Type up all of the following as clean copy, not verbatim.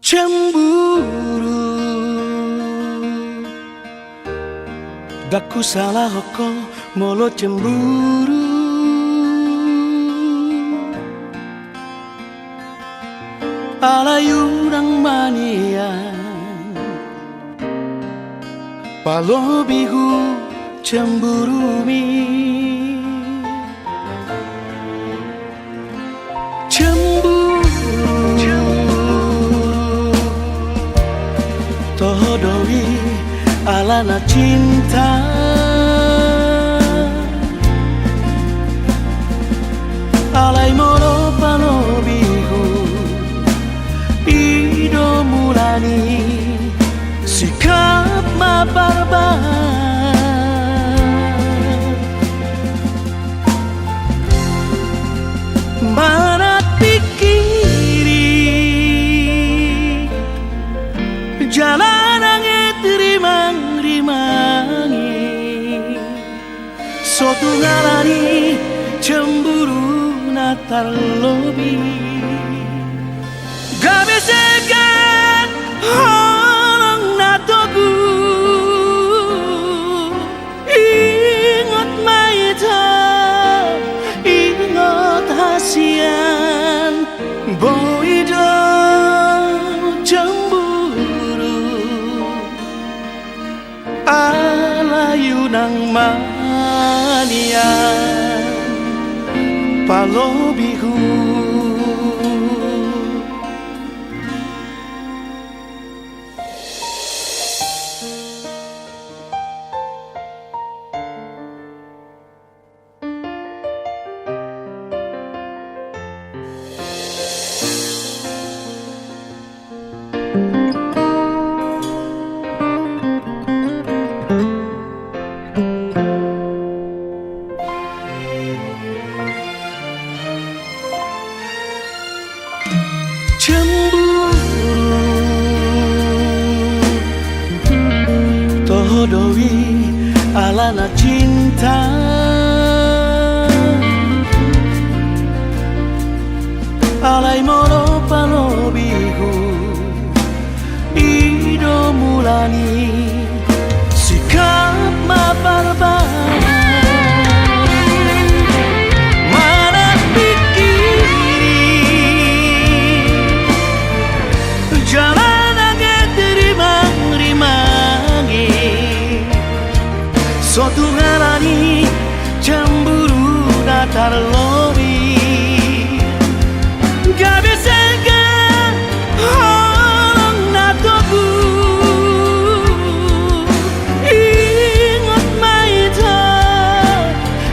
Cemburu daku salah kok molo cemburu alayurang manian palobihu cemburu mi tohodoi alana cinta alai moro palobihu ido mulani sikap mabarbar mana pikiri jalan angin rimang-rimangi sotu ngarani cemburu natar lobi gabe segan halang natogu ingat maita ingat hasian boido cemburu alayunang manian palobihu tohodoi alana cinta alai moro palobihu ido mulani sikap mabarbar mana pikiri jalan angin rimang-rimangi sotu ngarani cemburu datar lobi gabe segan halang natogu ingat maita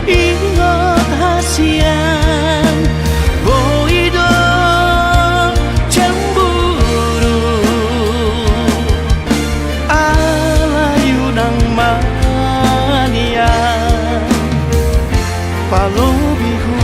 ingat hasian boido cemburu alayunang manian palobihu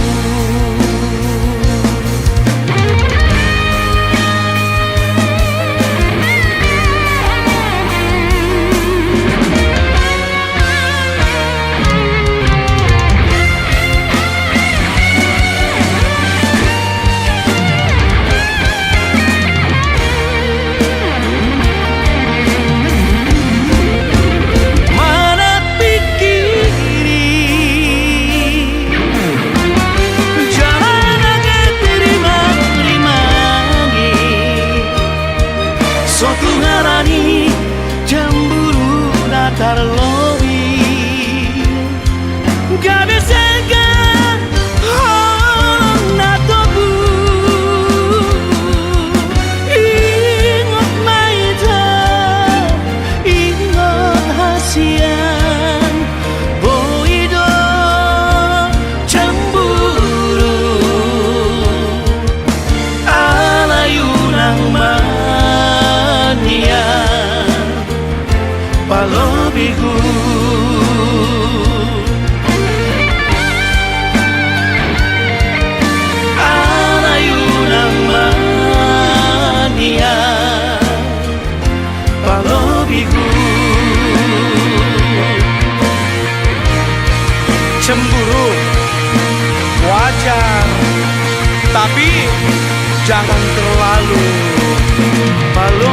Cemburu wajar, tapi jangan terlalu. Malu